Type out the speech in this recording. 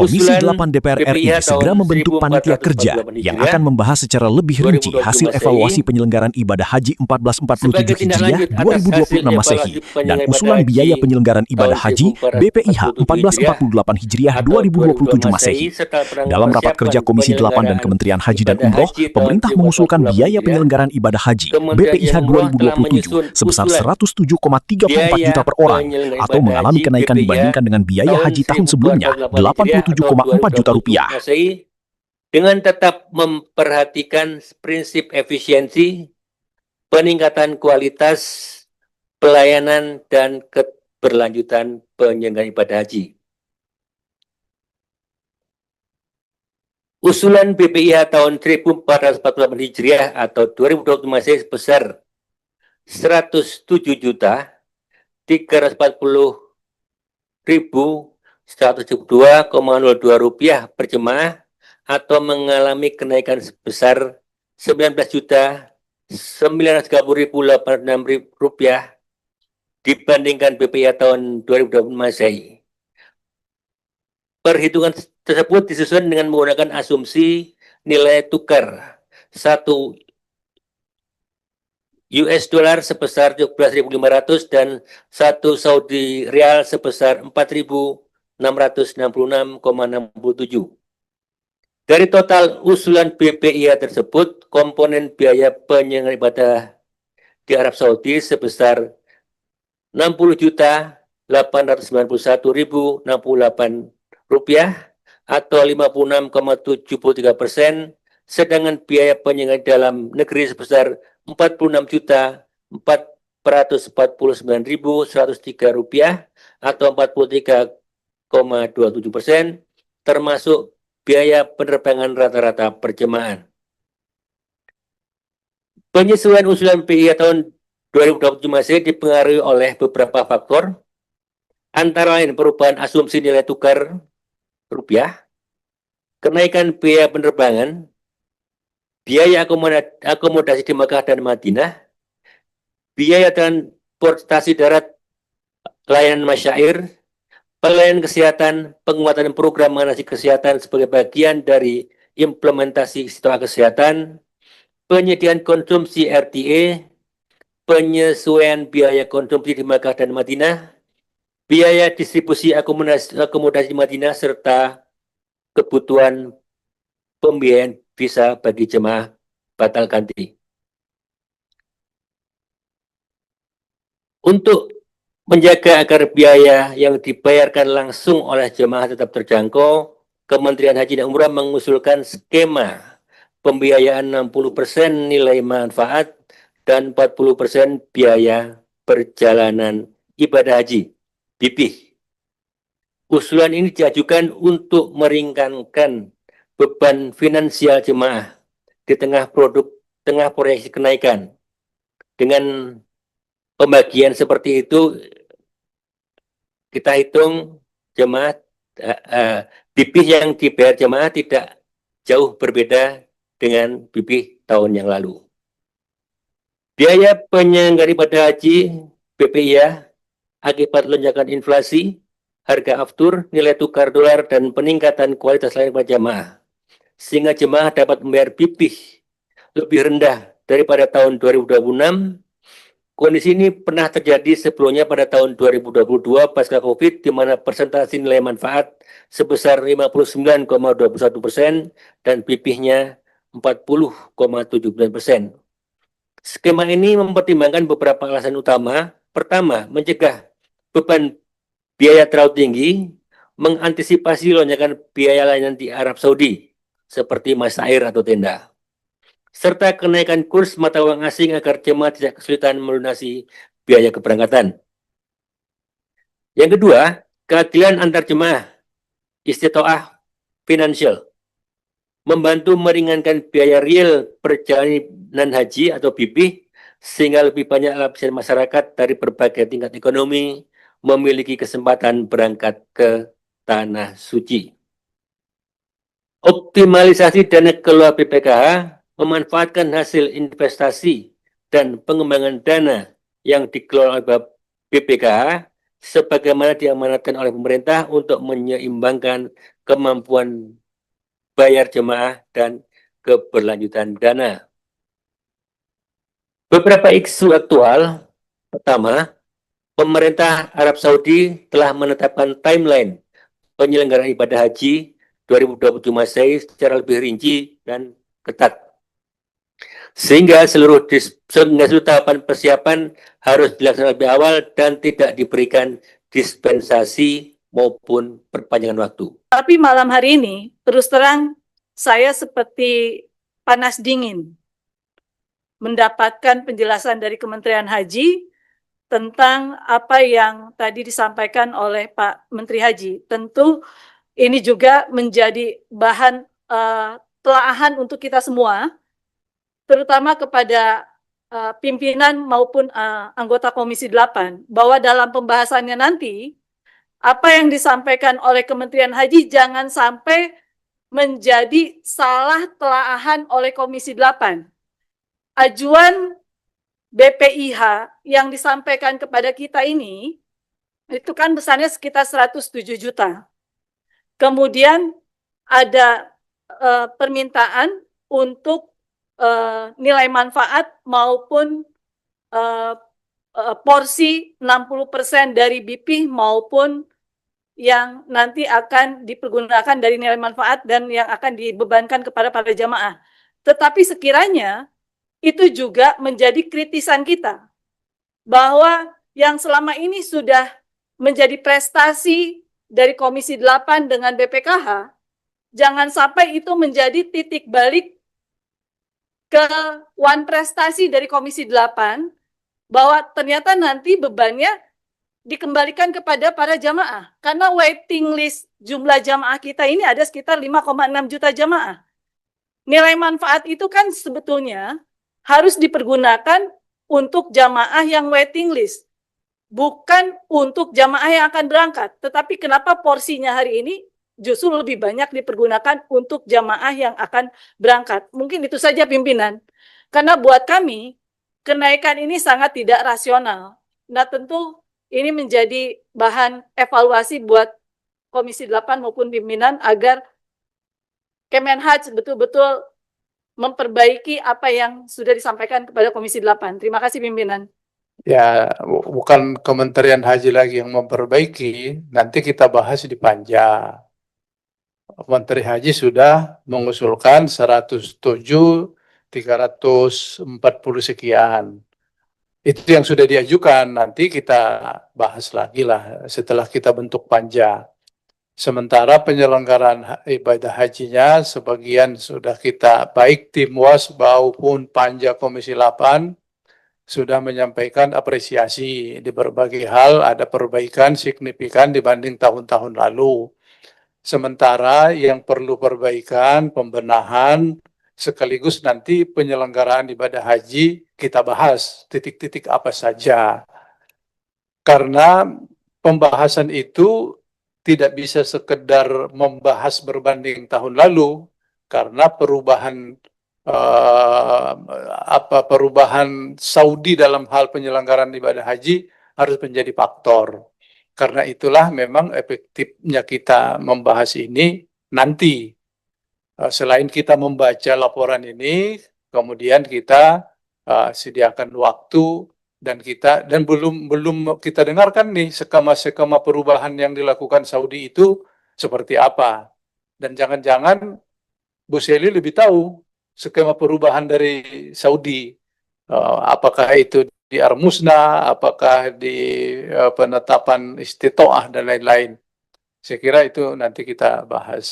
Komisi Usulan 8 DPR RI BPIH segera tahun membentuk panitia kerja 1448 yang Hijriah akan membahas secara lebih rinci 2020 hasil Masehi evaluasi penyelenggaraan ibadah haji sebagai 1447 tindak Hijriah lanjut atas hasil 2026 Masehi evaluasi dan penyelenggaraan ibadah usulan biaya haji penyelenggaraan ibadah tahun haji BPIH 1447 Hijriah 1448 Hijriah atau 2002 2027 Masehi. Masehi serta Dalam rapat kerja persiapan Komisi 8 dan penyelenggaraan Kementerian Haji dan ibadah Umroh, haji tahun pemerintah mengusulkan 1448 biaya Hijriah. penyelenggaraan ibadah haji Kementerian Haji BPIH dan Umroh telah 2027 menyusun sebesar usulan 107,34 juta biaya per orang penyelenggaraan atau ibadah mengalami haji kenaikan BPIH dibandingkan dengan biaya tahun haji tahun sebelumnya 1448 Hijriah atau 87,4 juta rupiah. 2027 Masehi dengan tetap memperhatikan prinsip efisiensi, peningkatan kualitas pelayanan dan keberlanjutan penyelenggaraan ibadah haji. Usulan BPIH tahun 1448 Hijriah atau 2020 Masehi sebesar 107.340.172,02 rupiah per jemaah atau mengalami kenaikan sebesar 19.930.806 rupiah dibandingkan BPIH tahun 2020 Masehi. Perhitungan tersebut disusun dengan menggunakan asumsi nilai tukar 1 US dollar sebesar 17.500 dan 1 Saudi Rial sebesar 4.666,67. Dari total usulan BPIH tersebut, komponen biaya penyelenggaraan ibadah di Arab Saudi sebesar 60.891.068 rupiah atau 56,73%, sedangkan biaya penyelenggaraan dalam negeri sebesar 46.449.103 rupiah atau 43,27%, termasuk biaya penerbangan rata-rata perjemaah. Penyesuaian usulan BPIH tahun 2027 Masehi dipengaruhi oleh beberapa faktor, antara lain perubahan asumsi nilai tukar rupiah, kenaikan biaya penerbangan, biaya akomodasi di Makkah dan Madinah, biaya transportasi darat, layanan masyair, pelayanan kesehatan, penguatan program manasik kesehatan sebagai bagian dari implementasi Istiqomah Kesehatan, penyediaan konsumsi RTA, penyesuaian biaya konsumsi di Makkah dan Madinah, biaya distribusi akomodasi di Madinah, serta kebutuhan pembiayaan visa bagi jemaah batal ganti. Untuk menjaga agar biaya yang dibayarkan langsung oleh jemaah tetap terjangkau, Kementerian Haji dan Umrah mengusulkan skema pembiayaan 60% nilai manfaat dan 40% biaya perjalanan ibadah haji (BPIH). Usulan ini diajukan untuk meringankan beban finansial jemaah di tengah proyeksi kenaikan. Dengan pembagian seperti itu, kita hitung jemaah BPIH yang dibayar jemaah tidak jauh berbeda dengan BPIH tahun yang lalu. Biaya penyelenggaraan ibadah haji BPIH akibat lonjakan inflasi, harga aftur, nilai tukar dolar, dan peningkatan kualitas layanan jemaah, sehingga jemaah dapat membayar BPIH lebih rendah daripada tahun 2026. Kondisi ini pernah terjadi sebelumnya pada tahun 2022 pasca COVID, di mana persentase nilai manfaat sebesar 59,21% dan BPIH-nya 40,79%. Skema ini mempertimbangkan beberapa alasan utama. Pertama, mencegah beban biaya terlalu tinggi, mengantisipasi lonjakan biaya layanan di Arab Saudi, seperti masyair atau tenda, serta kenaikan kurs mata uang asing agar jemaah tidak kesulitan melunasi biaya keberangkatan. Yang kedua, keadilan antar jemaah, istitoah finansial, membantu meringankan biaya real perjalanan haji atau BPIH, sehingga lebih banyak lapisan masyarakat dari berbagai tingkat ekonomi memiliki kesempatan berangkat ke Tanah Suci. Optimalisasi dana kelola BPKH, memanfaatkan hasil investasi dan pengembangan dana yang dikelola oleh BPKH sebagaimana diamanatkan oleh pemerintah untuk menyeimbangkan kemampuan bayar jemaah, dan keberlanjutan dana. Beberapa isu aktual. Pertama, pemerintah Arab Saudi telah menetapkan timeline penyelenggaraan ibadah haji 2027 Masehi secara lebih rinci dan ketat. Sehingga seluruh tahapan persiapan harus dilaksanakan lebih awal dan tidak diberikan dispensasi maupun perpanjangan waktu. Tapi malam hari ini, terus terang, saya seperti panas dingin mendapatkan penjelasan dari Kementerian Haji tentang apa yang tadi disampaikan oleh Pak Menteri Haji. Tentu ini juga menjadi bahan telaahan untuk kita semua, terutama kepada pimpinan maupun anggota Komisi 8, bahwa dalam pembahasannya nanti, apa yang disampaikan oleh Kementerian Haji jangan sampai menjadi salah telaahan oleh Komisi 8. Ajuan BPIH yang disampaikan kepada kita ini, itu kan besarnya sekitar 107 juta. Kemudian ada permintaan untuk nilai manfaat maupun porsi 60% dari BP maupun yang nanti akan dipergunakan dari nilai manfaat dan yang akan dibebankan kepada para jamaah. Tetapi sekiranya itu juga menjadi kritisan kita, bahwa yang selama ini sudah menjadi prestasi dari Komisi 8 dengan BPKH, jangan sampai itu menjadi titik balik ke prestasi dari Komisi 8, bahwa ternyata nanti bebannya dikembalikan kepada para jamaah. Karena waiting list jumlah jamaah kita ini ada sekitar 5,6 juta jamaah. Nilai manfaat itu kan sebetulnya harus dipergunakan untuk jamaah yang waiting list, bukan untuk jamaah yang akan berangkat. Tetapi kenapa porsinya hari ini justru lebih banyak dipergunakan untuk jamaah yang akan berangkat? Mungkin itu saja pimpinan. Karena buat kami, kenaikan ini sangat tidak rasional. Nah tentu ini menjadi bahan evaluasi buat Komisi 8 maupun pimpinan agar Kemenhaj betul-betul memperbaiki apa yang sudah disampaikan kepada Komisi 8. Terima kasih pimpinan. Ya, bukan Kementerian Haji lagi yang memperbaiki, nanti kita bahas di Panja. Menteri Haji sudah mengusulkan 107, 340 sekian. Itu yang sudah diajukan, nanti kita bahas lagi lah setelah kita bentuk Panja. Sementara penyelenggaraan ibadah hajinya sebagian sudah kita, baik tim WAS maupun Panja Komisi 8 sudah menyampaikan apresiasi di berbagai hal, ada perbaikan signifikan dibanding tahun-tahun lalu. Sementara yang perlu perbaikan, pembenahan, sekaligus nanti penyelenggaraan ibadah haji kita bahas titik-titik apa saja. Karena pembahasan itu tidak bisa sekedar membahas berbanding tahun lalu, karena perubahan perubahan Saudi dalam hal penyelenggaraan ibadah haji harus menjadi faktor. Karena itulah memang efektifnya kita membahas ini nanti. Selain kita membaca laporan ini, kemudian kita sediakan waktu dan belum kita dengarkan nih skema perubahan yang dilakukan Saudi itu seperti apa. Dan jangan-jangan Bu Seli lebih tahu skema perubahan dari Saudi, apakah itu di Armusna, apakah di penetapan istitoah dan lain-lain. Saya kira itu nanti kita bahas.